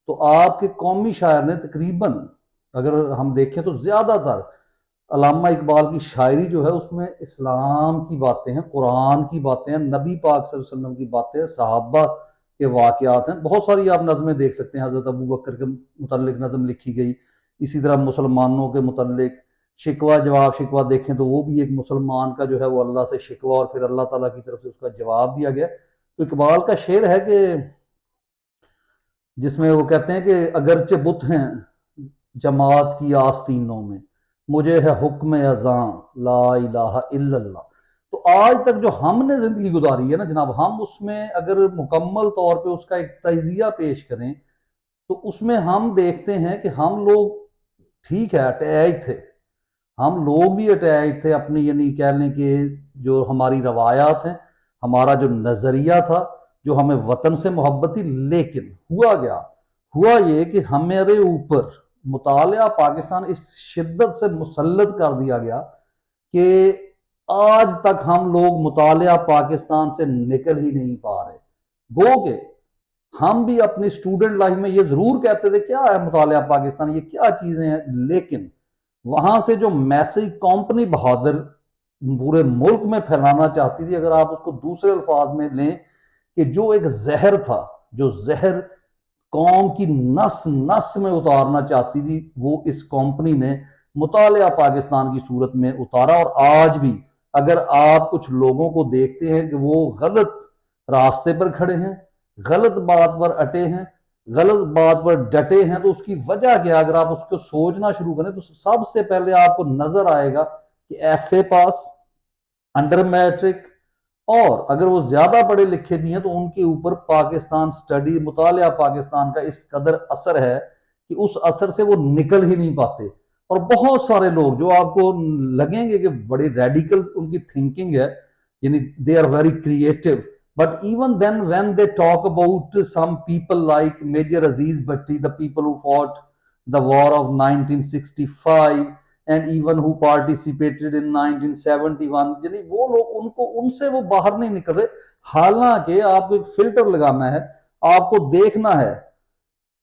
تو آپ کے قومی شاعر نے تقریباً اگر ہم دیکھیں تو زیادہ تر علامہ اقبال کی شاعری جو ہے اس میں اسلام کی باتیں ہیں، قرآن کی باتیں ہیں، نبی پاک صلی اللہ علیہ وسلم کی باتیں ہیں، صحابہ کے واقعات ہیں، بہت ساری آپ نظمیں دیکھ سکتے ہیں، حضرت ابو بکر کے متعلق نظم لکھی گئی، اسی طرح مسلمانوں کے متعلق شکوہ جواب شکوہ دیکھیں تو وہ بھی ایک مسلمان کا جو ہے وہ اللہ سے شکوہ اور پھر اللہ تعالیٰ کی طرف سے اس کا جواب دیا گیا۔ تو اقبال کا شعر ہے کہ جس میں وہ کہتے ہیں کہ اگرچہ بت ہیں جماعت کی آستینوں میں، مجھے ہے حکم اذاں لا الہ الا اللہ۔ تو آج تک جو ہم نے زندگی گزاری ہے نا جناب، ہم اس میں اگر مکمل طور پہ اس کا ایک تجزیہ پیش کریں تو اس میں ہم دیکھتے ہیں کہ ہم لوگ ٹھیک ہے اٹیچ تھے، ہم لوگ بھی اٹیچ تھے اپنی، یعنی کہہ لیں کہ جو ہماری روایات ہیں، ہمارا جو نظریہ تھا، جو ہمیں وطن سے محبت تھی، لیکن ہوا یہ کہ ہمارے اوپر مطالعہ پاکستان اس شدت سے مسلط کر دیا گیا کہ آج تک ہم لوگ مطالعہ پاکستان سے نکل ہی نہیں پا رہے۔ گو کہ ہم بھی اپنی اسٹوڈنٹ لائف میں یہ ضرور کہتے تھے کیا ہے مطالعہ پاکستان، یہ کیا چیزیں ہیں، لیکن وہاں سے جو میسج کمپنی بہادر پورے ملک میں پھیلانا چاہتی تھی، اگر آپ اس کو دوسرے الفاظ میں لیں کہ جو ایک زہر تھا، جو زہر قوم کی نس نس میں اتارنا چاہتی تھی، وہ اس کمپنی نے مطالعہ پاکستان کی صورت میں اتارا۔ اور آج بھی اگر آپ کچھ لوگوں کو دیکھتے ہیں کہ وہ غلط راستے پر کھڑے ہیں، غلط بات پر اٹے ہیں، غلط بات پر ڈٹے ہیں، تو اس کی وجہ کیا؟ اگر آپ اس کو سوچنا شروع کریں تو سب سے پہلے آپ کو نظر آئے گا کہ F A pass, under matric, اور اگر وہ زیادہ پڑھے لکھے بھی ہیں تو ان کے اوپر پاکستان سٹڈی، مطالعہ پاکستان کا اس قدر اثر ہے کہ اس اثر سے وہ نکل ہی نہیں پاتے۔ اور بہت سارے لوگ جو آپ کو لگیں گے کہ بڑے ریڈیکل ان کی تھنکنگ ہے، یعنی they are very creative, but even then when they talk about some people like Major Aziz Bhatti, the people who fought the war of 1965 and even who participated in 1971، یعنی وہ لوگ ان سے وہ باہر نہیں نکل رہے۔ حالانکہ آپ کو ایک فلٹر لگانا ہے، آپ کو دیکھنا ہے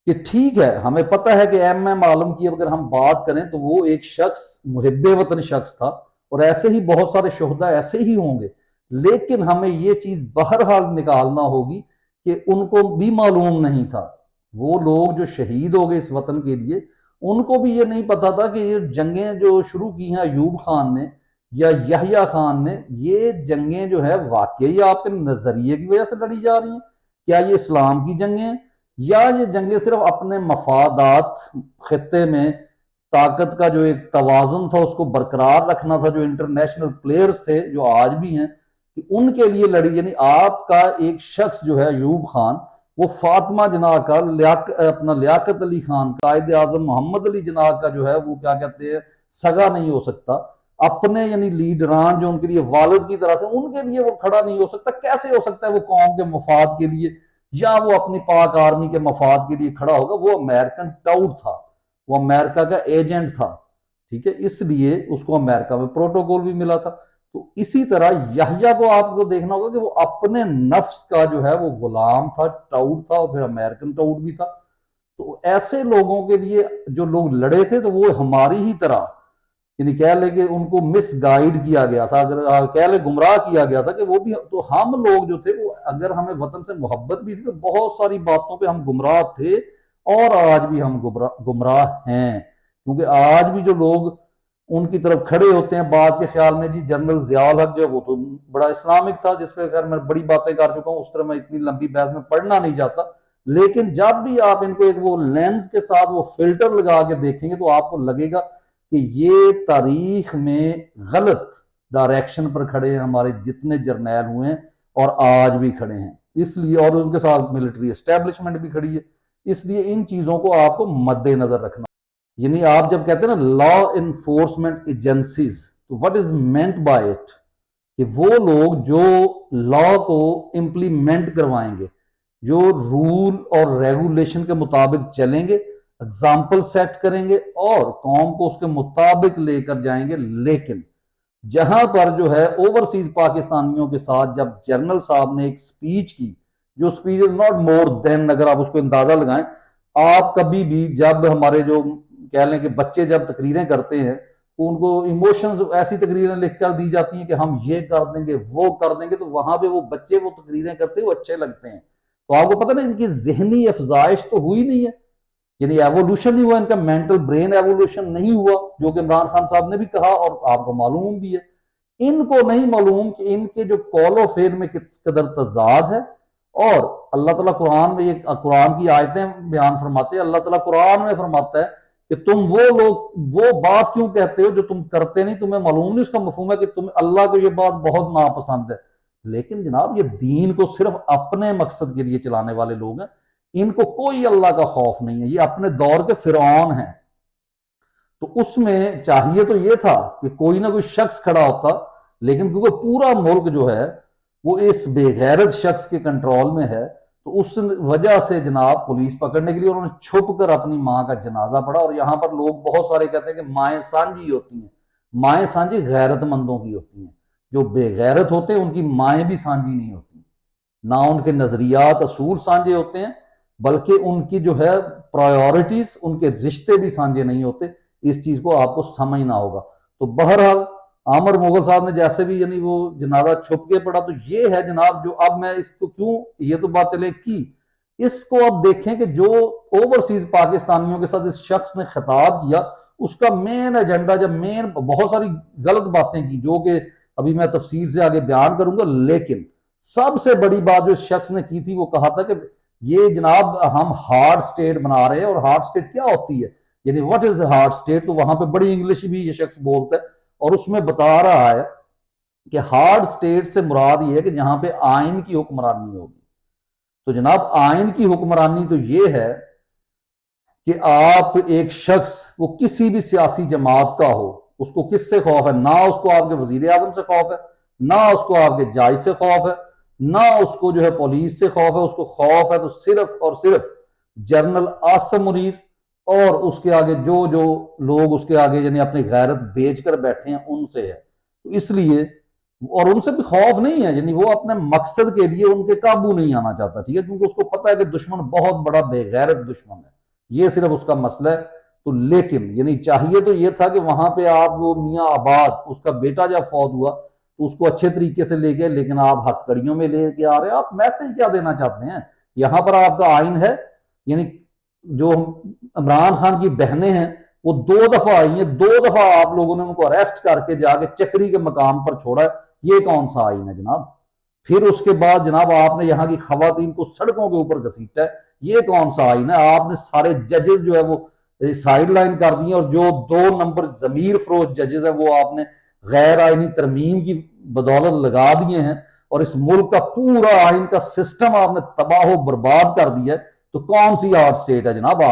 کہ ٹھیک ہے ہمیں پتہ ہے کہ ایم عالم کی اگر ہم بات کریں تو وہ ایک شخص محب وطن شخص تھا، اور ایسے ہی بہت سارے شہداء ایسے ہی ہوں گے، لیکن ہمیں یہ چیز بہرحال نکالنا ہوگی کہ ان کو بھی معلوم نہیں تھا، وہ لوگ جو شہید ہو گئے اس وطن کے لیے، ان کو بھی یہ نہیں پتا تھا کہ یہ جنگیں جو شروع کی ہیں ایوب خان نے یا یحییٰ خان نے، یہ جنگیں جو ہے واقعی آپ کے نظریے کی وجہ سے لڑی جا رہی ہیں؟ کیا یہ اسلام کی جنگیں ہیں، یا یہ جنگیں صرف اپنے مفادات، خطے میں طاقت کا جو ایک توازن تھا اس کو برقرار رکھنا تھا، جو انٹرنیشنل پلیئرز تھے جو آج بھی ہیں، کہ ان کے لیے لڑی؟ یعنی آپ کا ایک شخص جو ہے ایوب خان، وہ فاطمہ جناح کا، اپنا لیاقت علی خان، قائد اعظم محمد علی جناح کا جو ہے وہ کیا کہتے ہیں سگا نہیں ہو سکتا، اپنے یعنی لیڈران جو ان کے لیے والد کی طرح سے، ان کے لیے وہ کھڑا نہیں ہو سکتا۔ کیسے ہو سکتا ہے وہ قوم کے مفاد کے لیے یا وہ اپنی پاک آرمی کے مفاد کے لیے کھڑا ہوگا؟ وہ امریکن ٹاؤٹ تھا، وہ امریکہ کا ایجنٹ تھا، ٹھیک ہے، اس لیے اس کو امریکہ میں پروٹوکول بھی ملا تھا۔ تو اسی طرح یحییٰ کو آپ کو دیکھنا ہوگا کہ وہ اپنے نفس کا جو ہے وہ غلام تھا، ٹاؤٹ تھا، اور پھر امریکن ٹاؤٹ بھی تھا۔ تو ایسے لوگوں کے لیے جو لوگ لڑے تھے تو وہ ہماری ہی طرح، یعنی کہہ لے کہ ان کو مس گائیڈ کیا گیا تھا، اگر کہہ لے گمراہ کیا گیا تھا کہ وہ بھی، تو ہم لوگ جو تھے وہ اگر ہمیں وطن سے محبت بھی تھی تو بہت ساری باتوں پہ ہم گمراہ تھے، اور آج بھی ہم گمراہ ہیں، کیونکہ آج بھی جو لوگ ان کی طرف کھڑے ہوتے ہیں بات کے خیال میں، جی جنرل ضیاء الحق جو وہ تو بڑا اسلامک تھا، جس پہ خیر میں بڑی باتیں کر چکا ہوں، اس طرح میں اتنی لمبی بحث میں پڑھنا نہیں چاہتا، لیکن جب بھی آپ ان کو ایک وہ لینز کے ساتھ وہ فلٹر لگا کے دیکھیں گے تو آپ کو لگے گا کہ یہ تاریخ میں غلط ڈائریکشن پر کھڑے ہیں ہمارے جتنے جرنیل ہوئے ہیں، اور آج بھی کھڑے ہیں، اس لیے، اور ان کے ساتھ ملٹری اسٹیبلشمنٹ بھی کھڑی ہے، اس لیے ان چیزوں کو آپ کو مد نظر رکھنا۔ یعنی آپ جب کہتے ہیں نا لا انفورسمنٹ ایجنسیز، تو what is meant by it, کہ وہ لوگ جو لا کو امپلیمنٹ کروائیں گے، جو رول اور ریگولیشن کے مطابق چلیں گے، اگزامپل سیٹ کریں گے اور قوم کو اس کے مطابق لے کر جائیں گے۔ لیکن جہاں پر جو ہے اوورسیز پاکستانیوں کے ساتھ جب جنرل صاحب نے ایک سپیچ کی، جو سپیچ از ناٹ مور دین، اگر آپ اس کو اندازہ لگائیں آپ کبھی بھی جب ہمارے جو کہہ لیں کہ بچے جب تقریریں کرتے ہیں تو ان کو ایموشنز ایسی تقریریں لکھ کر دی جاتی ہیں کہ ہم یہ کر دیں گے وہ کر دیں گے، تو وہاں پہ وہ بچے وہ تقریریں کرتے ہیں وہ اچھے لگتے ہیں. تو آپ کو پتہ نا ان کی ذہنی افزائش تو ہوئی نہیں ہے، یعنی ایوولوشن نہیں ہوا، ان کا مینٹل برین ایوولوشن نہیں ہوا، جو کہ عمران خان صاحب نے بھی کہا اور آپ کو معلوم بھی ہے. ان کو نہیں معلوم کہ ان کے جو قول و فعل میں کس قدر تضاد ہے. اور اللہ تعالیٰ قرآن میں یہ قرآن کی آیتیں بیان فرماتے ہیں، اللہ تعالیٰ قرآن میں فرماتا ہے کہ تم وہ لوگ وہ بات کیوں کہتے ہو جو تم کرتے نہیں، تمہیں معلوم نہیں اس کا مفہوم ہے کہ تم اللہ کو یہ بات بہت ناپسند ہے. لیکن جناب یہ دین کو صرف اپنے مقصد کے لیے چلانے والے لوگ ہیں، ان کو کوئی اللہ کا خوف نہیں ہے، یہ اپنے دور کے فرعون ہیں. تو اس میں چاہیے تو یہ تھا کہ کوئی نہ کوئی شخص کھڑا ہوتا، لیکن کیونکہ پورا ملک جو ہے وہ اس بے غیرت شخص کے کنٹرول میں ہے، تو اس وجہ سے جناب پولیس پکڑنے کے لیے انہوں نے چھپ کر اپنی ماں کا جنازہ پڑھا. اور یہاں پر لوگ بہت سارے کہتے ہیں کہ مائیں سانجی ہوتی ہیں. مائیں سانجی غیرت مندوں کی ہوتی ہیں، جو بے غیرت ہوتے ہیں ان کی مائیں بھی سانجی نہیں ہوتی، نہ ان کے نظریات اصول سانجے ہوتے ہیں، بلکہ ان کی جو ہے پرائیورٹیز، ان کے رشتے بھی سانجے نہیں ہوتے. اس چیز کو آپ کو سمجھنا ہوگا. تو بہرحال عامر مغل صاحب نے جیسے بھی یعنی وہ جنازہ چھپ کے پڑا، تو یہ ہے جناب جو اب میں اس کو کیوں یہ تو بات چلے کی، اس کو اب دیکھیں کہ جو اوورسیز پاکستانیوں کے ساتھ اس شخص نے خطاب کیا، اس کا مین ایجنڈا جب بہت ساری غلط باتیں کی جو کہ ابھی میں تفصیل سے آگے بیان کروں گا، لیکن سب سے بڑی بات جو اس شخص نے کی تھی وہ کہا تھا کہ یہ جناب ہم ہارڈ سٹیٹ بنا رہے ہیں. اور ہارڈ سٹیٹ کیا ہوتی ہے، یعنی واٹ از ہارڈ سٹیٹ؟ تو وہاں پہ بڑی انگلش بھی یہ شخص بولتا ہے اور اس میں بتا رہا ہے کہ ہارڈ سٹیٹ سے مراد یہ ہے کہ جہاں پہ آئین کی حکمرانی ہوگی. تو جناب آئین کی حکمرانی تو یہ ہے کہ آپ ایک شخص وہ کسی بھی سیاسی جماعت کا ہو، اس کو کس سے خوف ہے؟ نہ اس کو آپ کے وزیر اعظم سے خوف ہے، نہ اس کو آپ کے جج سے خوف ہے، نہ اس کو جو ہے پولیس سے خوف ہے. اس کو خوف ہے تو صرف اور صرف جنرل عاصم منیر اور اس کے آگے جو جو لوگ اس کے آگے یعنی اپنی غیرت بیچ کر بیٹھے ہیں ان سے ہے. تو اس لیے اور ان سے بھی خوف نہیں ہے، یعنی وہ اپنے مقصد کے لیے ان کے قابو نہیں آنا چاہتا، ٹھیک ہے، کیونکہ اس کو پتہ ہے کہ دشمن بہت بڑا بے غیرت دشمن ہے، یہ صرف اس کا مسئلہ ہے. تو لیکن یعنی چاہیے تو یہ تھا کہ وہاں پہ آپ وہ میاں آباد اس کا بیٹا جب فوت ہوا تو اس کو اچھے طریقے سے لے گئے، لیکن آپ ہتھ کڑیوں میں لے کے آ رہے ہیں. آپ میسج کیا دینا چاہتے ہیں؟ یہاں پر آپ کا آئین ہے، یعنی جو عمران خان کی بہنیں ہیں وہ 2 دفعہ آئی ہیں، 2 دفعہ آپ لوگوں نے ان کو اریسٹ کر کے جا کے چکری کے مقام پر چھوڑا ہے. یہ کون سا آئین ہے جناب؟ پھر اس کے بعد جناب آپ نے یہاں کی خواتین کو سڑکوں کے اوپر گھسیٹا ہے. یہ کون سا آئین ہے؟ آپ نے سارے ججز جو ہے وہ سائیڈ لائن کر دی ہیں، اور جو 2 نمبر ضمیر فروش ججز ہیں وہ آپ نے غیر آئینی ترمیم کی بدولت لگا دیے ہیں، اور اس ملک کا پورا آئین کا سسٹم آپ نے تباہ و برباد کر دیا ہے. تو کون سی ہارڈ سٹیٹ ہے جناب آپ